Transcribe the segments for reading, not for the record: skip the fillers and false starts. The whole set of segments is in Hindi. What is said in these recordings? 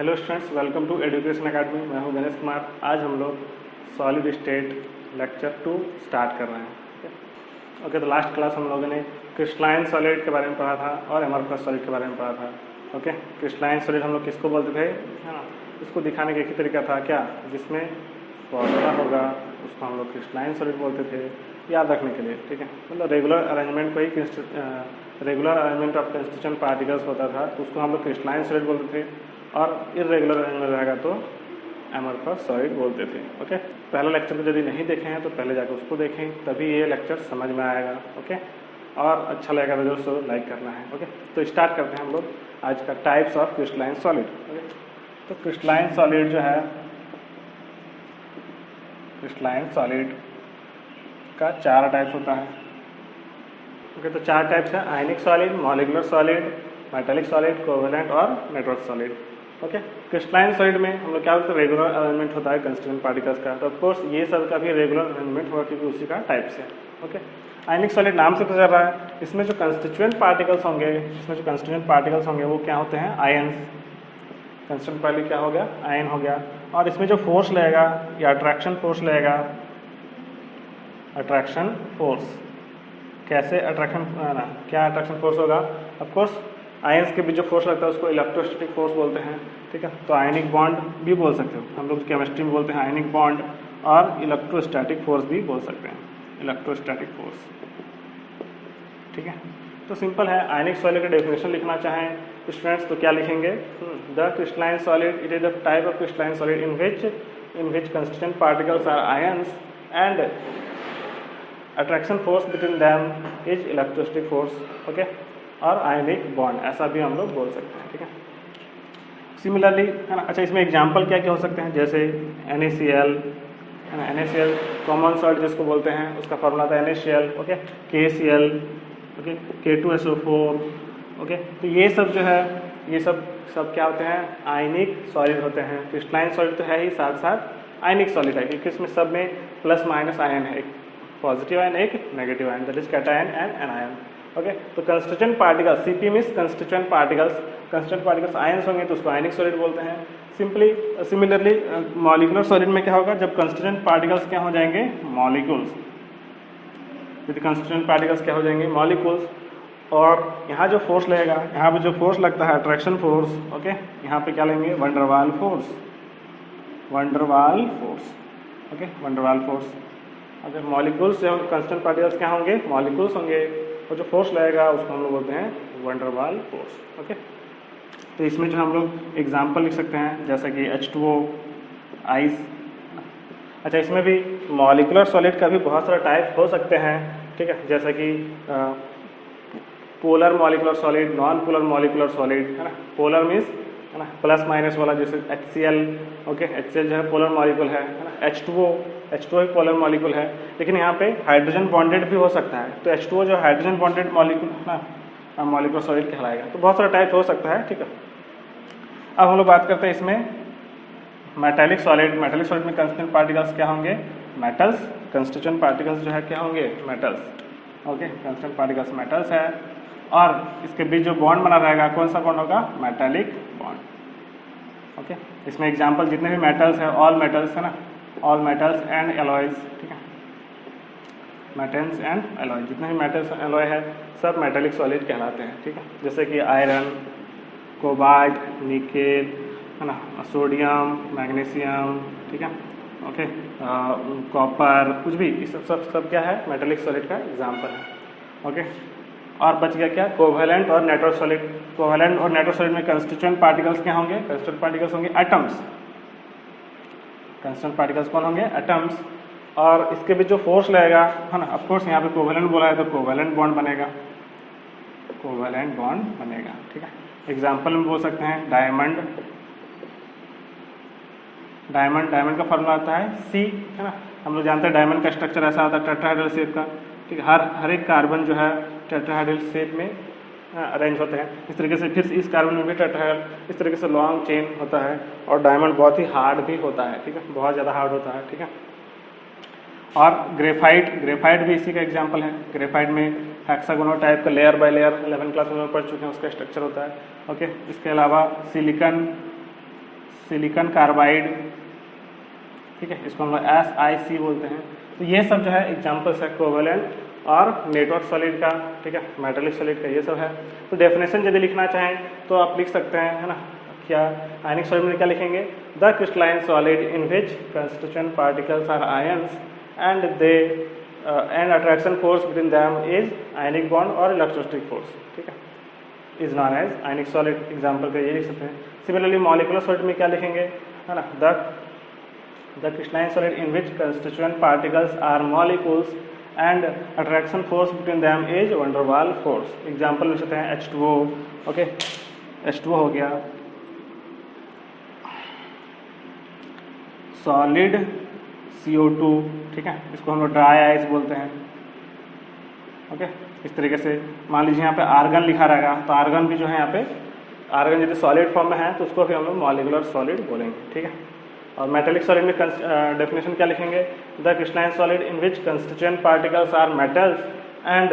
Hello students, welcome to education academy. मैं हूं गणेश कुमार। आज हम लोग सॉलिड स्टेट लेक्चर 2 स्टार्ट कर रहे हैं। ओके, तो लास्ट क्लास हम लोगों ने क्रिस्टलाइन सॉलिड के बारे में पढ़ा था और एमरफस सॉलिड के बारे में पढ़ा था। ओके, क्रिस्टलाइन सॉलिड हम लोग किसको बोलते थे, है ना। इसको दिखाने का एक ही तरीका था क्या, जिसमें फॉर्मूला होगा उसको हम लोग क्रिस्टलाइन सॉलिड बोलते थे, याद रखने के लिए। ठीक है, मतलब रेगुलर अरेंजमेंट को ही regular arrangement of constituent particles होता था तो उसको हम लोग क्रिस्टलाइन सॉलिड बोलते थे, और इरेगुलर अरेंजमेंट रहेगा तो एमरफस सॉलिड बोलते थे। ओके, पहला लेक्चर को यदि नहीं देखे हैं तो पहले जाकर उसको देखें, तभी ये लेक्चर समझ में आएगा। ओके, और अच्छा लगेगा तो दोस्तों लाइक करना है। ओके, तो स्टार्ट करते हैं हम लोग आज का types of crystalline solid. Okay, तो क्रिस्टलाइन सॉलिड जो है, क्रिस्टलाइन सॉलिड का 4 टाइप्स होता है। ओके, तो 4 टाइप्स है, ionic solid, molecular solid, metallic solid, covalent और network solid. Okay, crystalline solid में हम लोग क्या बोलते हैं, रेगुलर अरेंजमेंट होता है कंस्टिट्यूएंट पार्टिकल्स का, तो ऑफकोर्स ये सब का भी रेगुलर अरेंजमेंट होगा क्योंकि उसी का टाइप्स है। ओके, आयनिक सॉलिड नाम से तो चल रहा है, इसमें जो कंस्टिट्यूएंट पार्टिकल्स होंगे, वो क्या होते हैं, आयन्स। कंस्टिट्यूएंट पार्टिकल क्या हो गया, आयन हो गया। और इसमें जो फोर्स लगेगा या अट्रैक्शन फोर्स लगेगा, अट्रैक्शन फोर्स कैसे, क्या अट्रैक्शन फोर्स होगा, ऑफकोर्स आयंस के बीच जो फोर्स लगता है उसको इलेक्ट्रोस्टैटिक फोर्स बोलते हैं। ठीक है, तो आयनिक बॉन्ड भी बोल सकते हो, हम लोग केमिस्ट्री में बोलते हैं आयनिक बॉन्ड, और इलेक्ट्रोस्टैटिक फोर्स भी बोल सकते हैं, इलेक्ट्रोस्टैटिक फोर्स। ठीक है, तो सिंपल है। आयनिक सॉलिड का डेफिनेशन लिखना चाहें स्टूडेंट्स तो क्या लिखेंगे, the crystalline solid it is the type of crystalline solid in which constituent particles are ions and attraction force between them is electrostatic force. Okay, और आयनिक बॉन्ड, ऐसा भी हम लोग बोल सकते हैं। ठीक है, सिमिलरली है ना। अच्छा, इसमें एग्जांपल क्या क्या हो सकते हैं, जैसे NaCl है ना, NaCl कॉमन सॉल्ट जिसको बोलते हैं, उसका फॉर्मूला था NaCl। Okay, KCl, okay, K2SO4। Okay, तो ये सब जो है, ये सब क्या होते हैं, आयनिक सॉलिड होते हैं। क्रिस्टलाइन सॉलिड तो है ही, साथ साथ आयनिक सॉलिड है क्योंकि इसमें सब में प्लस माइनस आयन है, एक पॉजिटिव आयन एक negative ion, that is cation and anion. Okay, तो constituent particles, CP means constituent particles ions होंगे तो उसको आयनिक सॉलिड बोलते हैं। सिमिलरली मॉलिक्यूलर सॉलिड में क्या होगा, जब कंस्टिट्यूएंट पार्टिकल्स क्या हो जाएंगे, मॉलिक्यूल्स। यदि कंस्टिट्यूएंट पार्टिकल्स क्या हो जाएंगे, मॉलिक्यूल्स, और यहाँ जो फोर्स लगेगा, यहाँ पे जो फोर्स लगता है अट्रैक्शन फोर्स, ओके, यहाँ पे क्या लेंगे, van der Waals force. Okay, van der Waals force. अगर मॉलिक्यूल्स से कंस्टिट्यूएंट पार्टिकल्स क्या होंगे, मॉलिक्यूल्स होंगे, और जो फोर्स लगेगा उसको हम लोग बोलते हैं वंडरवाल फोर्स। ओके, तो इसमें जो हम लोग एग्जांपल लिख सकते हैं जैसा कि H2O, आइस। अच्छा, इसमें भी मॉलिक्यूलर सॉलिड का भी बहुत सारा टाइप हो सकते हैं। ठीक है, जैसा कि polar molecular solid, non polar molecular solid, है ना। पोलर मीन्स है ना प्लस माइनस वाला, जैसे HCl। ओके, HCl जो है पोलर मॉलिक्यूल है ना। H2O ही पोलर मॉलिक्यूल है, लेकिन यहाँ पे हाइड्रोजन बॉन्डेड भी हो सकता है, तो H2O जो हाइड्रोजन बॉन्डेड मॉलिक्यूल है ना, मॉलिक्यूलर सॉलिड कहलाएगा। तो बहुत सारा टाइप हो सकता है। ठीक है, अब हम लोग बात करते हैं इसमें मेटालिक सॉलिड में कंस्टिट्यूएंट पार्टिकल्स क्या होंगे, मेटल्स। कंस्टिट्यूएंट पार्टिकल्स जो है क्या होंगे, metals. Okay, constituent particles metals है, और इसके बीच जो बॉन्ड बना रहेगा कौन सा बॉन्ड होगा, मेटालिक बॉन्ड। ओके, इसमें एग्जांपल जितने भी मेटल्स है, ऑल मेटल्स है ना, ऑल मेटल्स एंड एलॉयज। ठीक है, मेटल्स एंड एलॉय, जितने भी मेटल्स एलॉय है सब मेटालिक सॉलिड कहलाते हैं। ठीक है, जैसे कि आयरन, कोबाल्ट, निकेल, है ना, सोडियम, मैग्नीशियम। ठीक है, ओके, कॉपर, कुछ भी, ये सब क्या है, मेटालिक सॉलिड का एग्जांपल है। ओके, और बच गया क्या, कोवेलेंट और नेटवर्क सॉलिड। कोवेलेंट और नेटवर्क सॉलिड में कंस्टिट्यूएंट पार्टिकल्स क्या होंगे, कंस्टिट्यूएंट पार्टिकल्स होंगे एटम्स। कंस्टिट्यूएंट पार्टिकल्स कौन होंगे, एटम्स, और इसके बीच जो फोर्स लगेगा, है ना, ऑफकोर्स यहाँ पे कोवेलेंट बोला है तो कोवेलेंट बॉन्ड बनेगा, कोवेलेंट बॉन्ड बनेगा। ठीक है, एग्जांपल में बोल सकते हैं डायमंड का फॉर्मूला आता है C, है ना। हम लोग जानते हैं डायमंड का स्ट्रक्चर ऐसा होता है टेट्राहेड्रल शेप का। ठीक है, हर एक कार्बन जो है टेट्राहेड्रल शेप में अरेंज होते हैं। इस तरीके से फिर इस कार्बन में भी टेट्राहेड्रल, इस तरीके से लॉन्ग चेन होता है, और डायमंड बहुत ही हार्ड भी होता है। ठीक है, बहुत ज़्यादा हार्ड होता है। ठीक है, और ग्रेफाइट भी इसी का एग्जांपल है। ग्रेफाइट में हेक्सागोनल टाइप का लेयर बाय लेयर 11 क्लास में पढ़ चुके हैं, उसका स्ट्रक्चर होता है। ओके, इसके अलावा सिलिकन सिलिकॉन कार्बाइड, ठीक है, इसको हम लोग SiC बोलते हैं। तो ये सब जो है एग्जाम्पल्स है कोवेलेंट और नेटवर्क सॉलिड का, ठीक है, मेटालिक सॉलिड का, ये सब है। तो डेफिनेशन यदि लिखना चाहें तो आप लिख सकते हैं, है ना, क्या आयनिक सॉलिड में क्या लिखेंगे, the crystalline solid in which constituent particles are ions and they and attraction force between them is ionic bond और इलेक्ट्रोस्टैटिक फोर्स, ठीक है, is known as ionic solid. Example का ये लिख सकते हैं। सिमिलरली मॉलिकुलर सॉलिड में क्या लिखेंगे, है ना, the crystalline solid in which constituent particles are molecules and attraction force between them is van der Waals force. Example लिख सकते हैं H2O, ओके, H2O हो गया, सॉलिड CO2, ठीक है, इसको हम लोग ड्राई आइस बोलते हैं, ओके। इस तरीके से मान लीजिए यहाँ पे आर्गन लिखा रहेगा, तो आर्गन भी जो है यहाँ पे आर्गन यदि सॉलिड फॉर्म में है तो उसको भी हम लोग मॉलिकुलर सॉलिड बोलेंगे, ठीक है। और मेटेलिक सॉलिड में डेफिनेशन क्या लिखेंगे, the crystalline solid in which constituent particles are metals and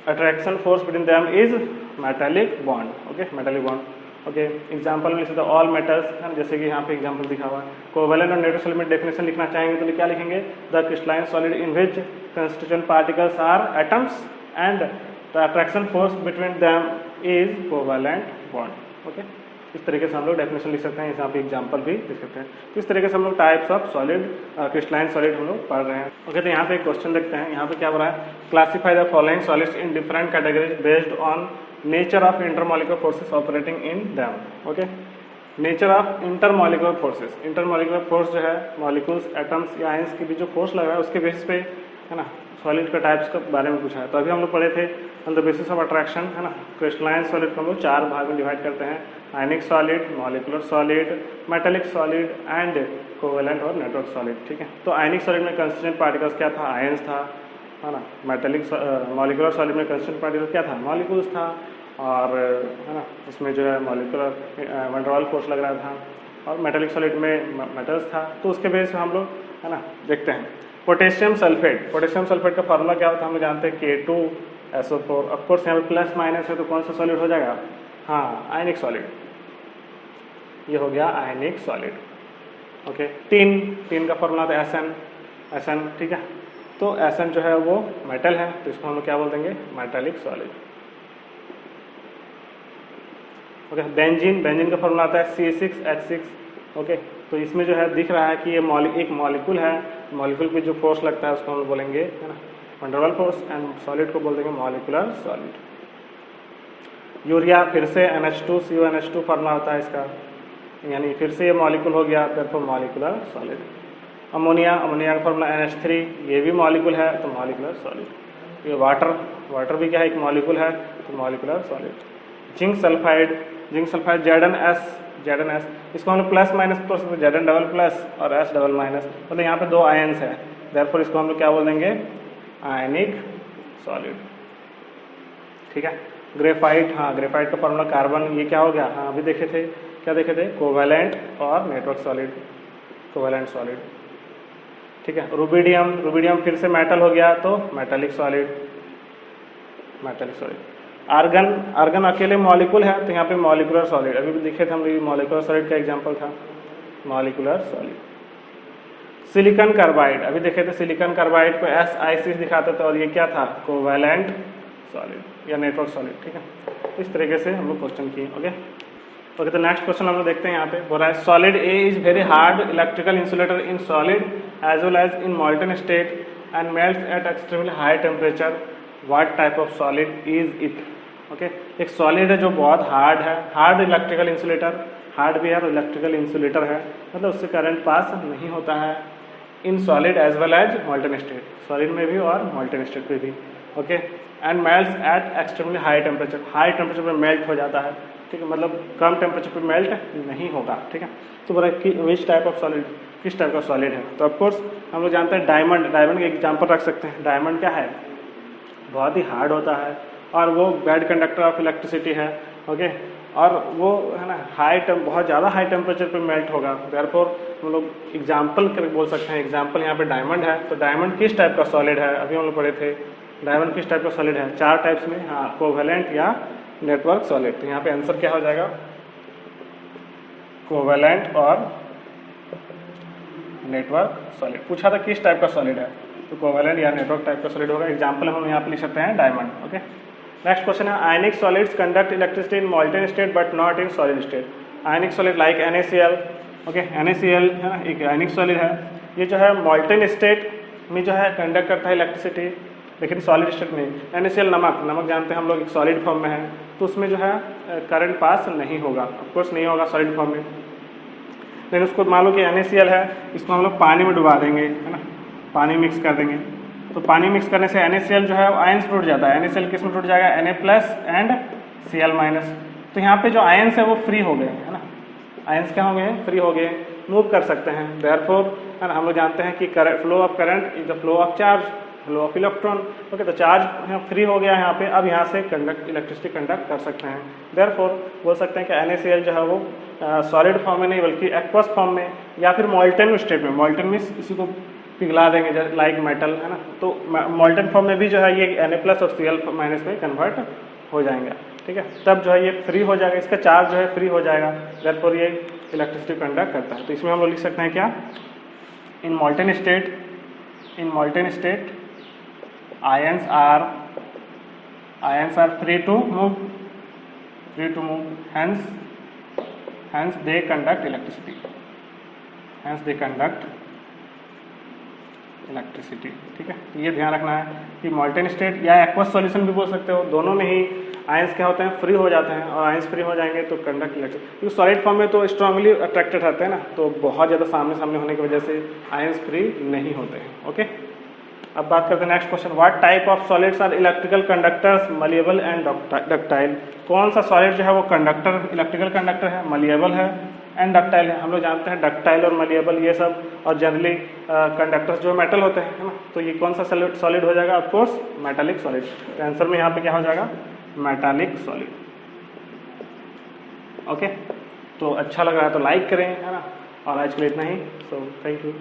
attraction force between them is metallic bond, okay, metallic bond, okay. Example में लिखते ऑल मेटल्स, है, जैसे कि यहाँ पे एग्जाम्पल दिखा हुआ है। कोवेलेंट और नेटवर्क सॉलिड में डेफिनेशन लिखना चाहेंगे तो क्या लिखेंगे, the crystalline solid in which constituent particles are atoms and the attraction force between them is covalent bond, okay. इस तरीके से हम लोग डेफिनेशन लिख सकते हैं, यहाँ पे एग्जाम्पल भी लिख सकते हैं। तो इस तरीके से हम लोग types of solid crystalline solid हम लोग पढ़ रहे हैं, ओके। तो यहाँ पे एक क्वेश्चन देखते हैं, यहाँ पे क्या हो रहा है, classify the following solids in different categories based on nature of intermolecular forces operating in them, okay. Nature of intermolecular forces, intermolecular force जो है मॉलिक्यूल्स, एटम्स या आयंस के बीच जो फोर्स लग रहा है उसके बेसिस पे, है ना, सॉलिड का टाइप्स के बारे में पूछा है। तो अभी हम लोग पढ़े थे on the basis of attraction, है ना, क्रिस्टलाइन सॉलिड को हम लोग 4 भाग में डिवाइड करते हैं, आयनिक solid, molecular solid, metallic solid and covalent और नेटवर्क सॉलिड, ठीक है। तो आयनिक सॉलिड में कंस्टिट्यूएंट पार्टिकल्स क्या था, आयंस था, है ना। मेटालिक मॉलिकुलर सॉलिड में कंस्टिट्यूएंट पार्टिकल्स क्या था, मॉलिक्यूल्स था, और है ना इसमें जो है molecular van der Waals force लग रहा था, और मेटालिक सॉलिड में मेटल्स था। तो उसके बेस पे हम लोग, है ना, देखते हैं। पोटेशियम सल्फेट, पोटेशियम सल्फेट का फार्मूला क्या होता है, हम लोग जानते हैं K2SO4। ऑफकोर्स यहाँ पे प्लस माइनस है तो कौन सा सॉलिड हो जाएगा, हाँ, आयनिक सॉलिड, ये हो गया आयनिक सॉलिड, ओके। टीन का फॉर्मूला था SN, ठीक है। तो SN जो है वो मेटल है, तो इसको हम लोग क्या बोल देंगे, मेटालिक सॉलिड, ओके। बेंजीन का फॉर्मूला आता है C6H6, ओके। तो इसमें जो है दिख रहा है कि ये एक मॉलिक्यूल है, मॉलिक्यूल पे जो फोर्स लगता है उसको हम बोलेंगे, है ना, van der Waals force, and solid को बोल देंगे मॉलिकुलर सॉलिड। यूरिया फिर से NH2CONH2 फॉर्मूला होता है इसका, यानी फिर से ये मॉलिक्यूल हो गया, फिर मॉलिकुलर सॉलिड। अमोनिया का फॉर्मूला NH3, ये भी मॉलिक्यूल है तो मॉलिकुलर सॉलिड। ये वाटर भी क्या है, एक मॉलिक्यूल है तो molecular solid. Zinc sulphide ZnS, इसको हम लोग प्लस माइनस कर सकते हैं, Zn डबल प्लस और S डबल माइनस, मतलब यहाँ पे 2 आयंस है, देयरफॉर इसको हम लोग क्या बोल देंगे, आयनिक सॉलिड, ठीक है। ग्रेफाइट, हाँ, ग्रेफाइट का फॉर्मूला कार्बन, ये क्या हो गया, हाँ अभी देखे थे, क्या देखे थे, कोवेलेंट और नेटवर्क सॉलिड, कोवेलेंट सॉलिड, ठीक है। रुबिडियम फिर से मेटल हो गया तो मेटालिक सॉलिड। आर्गन अकेले मॉलिक्यूल है तो यहाँ पे मॉलिकुलर सॉलिड, अभी भी देखे थे हम लोग, मॉलिकुलर सॉलिड का एग्जांपल था मॉलिकुलर सॉलिड। सिलिकॉन कार्बाइड, अभी देखे थे सिलिकॉन कार्बाइड को SiC दिखाते थे, और ये क्या था, कोवेलेंट सॉलिड या नेटवर्क सॉलिड, ठीक है। इस तरीके से हम लोग क्वेश्चन किए, ओके। तो नेक्स्ट क्वेश्चन हम लोग देखते हैं, यहाँ पे बोल रहा है solid A is very hard electrical insulator in solid as well as in molten state and melts at extremely high temperature, what type of solid is it, okay. एक सॉलिड है जो बहुत हार्ड है, हार्ड इलेक्ट्रिकल इंसुलेटर, हार्ड भी है और इलेक्ट्रिकल इंसुलेटर है, मतलब उससे करंट पास नहीं होता है, in solid as well as molten state, solid में भी और मॉल्टन स्टेट पे भी, ओके। And melts at extremely high temperature, high temperature पे मेल्ट हो जाता है, ठीक है, मतलब कम टेम्परेचर पे मेल्ट नहीं होगा, ठीक है। तो बोला कि विच टाइप ऑफ सॉलिड, किस टाइप का सॉलिड है, तो ऑफकोर्स हम लोग जानते हैं डायमंड का एग्जाम्पल रख सकते हैं। डायमंड क्या है, बहुत ही हार्ड होता है और वो बैड कंडक्टर ऑफ इलेक्ट्रिसिटी है, ओके। और वो है ना बहुत ज़्यादा हाई टेम्परेचर पे मेल्ट होगा, देयरफॉर हम लोग एग्जाम्पल कर बोल सकते हैं, एग्जाम्पल यहाँ पे डायमंड है, तो डायमंड किस टाइप का सॉलिड है, अभी हम लोग पढ़े थे डायमंड किस टाइप का सॉलिड है, 4 टाइप्स में, हाँ, कोवेलेंट या नेटवर्क सॉलिड। तो यहाँ पे आंसर क्या हो जाएगा, कोवेलेंट और नेटवर्क सॉलिड। पूछा था किस टाइप का सॉलिड है, तो कोवेलेंट या नेटवर्क टाइप का सॉलिड होगा। एग्जाम्पल हम यहाँ पे लिख सकते हैं डायमंड। ओके, नेक्स्ट क्वेश्चन है आयनिक solids conduct electricity in molten state but not in solid state. Ionic solid like NaCl, okay, NaCl है ना, एक आयनिक सॉलिड है। ये जो है मॉल्टेन स्टेट में जो है कंडक्ट करता है इलेक्ट्रिसिटी, लेकिन सॉलिड स्टेट में NaCl नमक जानते हैं हम लोग एक सॉलिड फॉर्म में है, तो उसमें जो है करंट पास नहीं होगा, ऑफकोर्स नहीं होगा सॉलिड फॉर्म में। लेकिन उसको मान लो कि NaCl है, इसको हम लोग पानी में डुबा देंगे, है ना, पानी मिक्स कर देंगे, तो पानी मिक्स करने से NaCl जो है आयंस टूट जाता है। NaCl किस में टूट जाएगा, Na+ एंड Cl-। तो यहाँ पे जो आयंस है वो फ्री हो गए, है ना, आयंस क्या हो गए, फ्री हो गए, मूव कर सकते हैं। देयरफॉर है ना, हम लोग जानते हैं कि flow of current is the flow of charge, flow of electron. Okay, तो चार्ज फ्री हो गया यहाँ पे, अब यहाँ से इलेक्ट्रिसिटी कंडक्ट कर सकते हैं। देयरफॉर बोल सकते हैं कि NaCl जो है वो सॉलिड फॉर्म में नहीं बल्कि एक्वस फॉर्म में या फिर मॉल्टेन स्टेट में, मॉल्टेन में इसी को पिघला देंगे जैसे लाइक मेटल, है ना, तो मॉल्टेन फॉर्म में भी जो है ये Na+ और Cl- में कन्वर्ट हो जाएंगे। ठीक है, तब जो है ये फ्री हो जाएगा, इसका चार्ज जो है फ्री हो जाएगा, देयरफॉर ये इलेक्ट्रिसिटी कंडक्ट करता है। तो इसमें हम लोग लिख सकते हैं क्या, in molten state ions are free to move, hence they conduct electricity, ठीक है, ये ध्यान रखना है कि मॉल्टेन स्टेट या एक्वस सॉल्यूशन भी बोल सकते हो, दोनों में ही आयंस क्या होते हैं, फ्री हो जाते हैं, और आयंस फ्री हो जाएंगे तो कंडक्ट इलेक्ट्रिसिटी, क्योंकि सॉलिड फॉर्म में तो स्ट्रांगली अट्रैक्टेड रहते हैं ना, तो बहुत ज़्यादा सामने सामने होने की वजह से आयंस फ्री नहीं होते हैं। ओके, अब बात करते हैं next question, what type of solids are electrical conductors malleable and ductile. कौन सा सॉलिड जो है वो कंडक्टर, इलेक्ट्रिकल कंडक्टर है, मलिएबल है एंड डक्टाइल है। हम लोग जानते हैं डक्टाइल और मलिएबल ये सब, और जनरली कंडक्टर्स जो मेटल होते हैं, है ना, तो ये कौन सा सॉलिड हो जाएगा, ऑफकोर्स मेटालिक सॉलिड। तो आंसर में यहाँ पे क्या हो जाएगा, मेटालिक सॉलिड। ओके, तो अच्छा लग रहा है तो लाइक करें, है ना, और आज के लिए इतना ही, सो थैंक यू।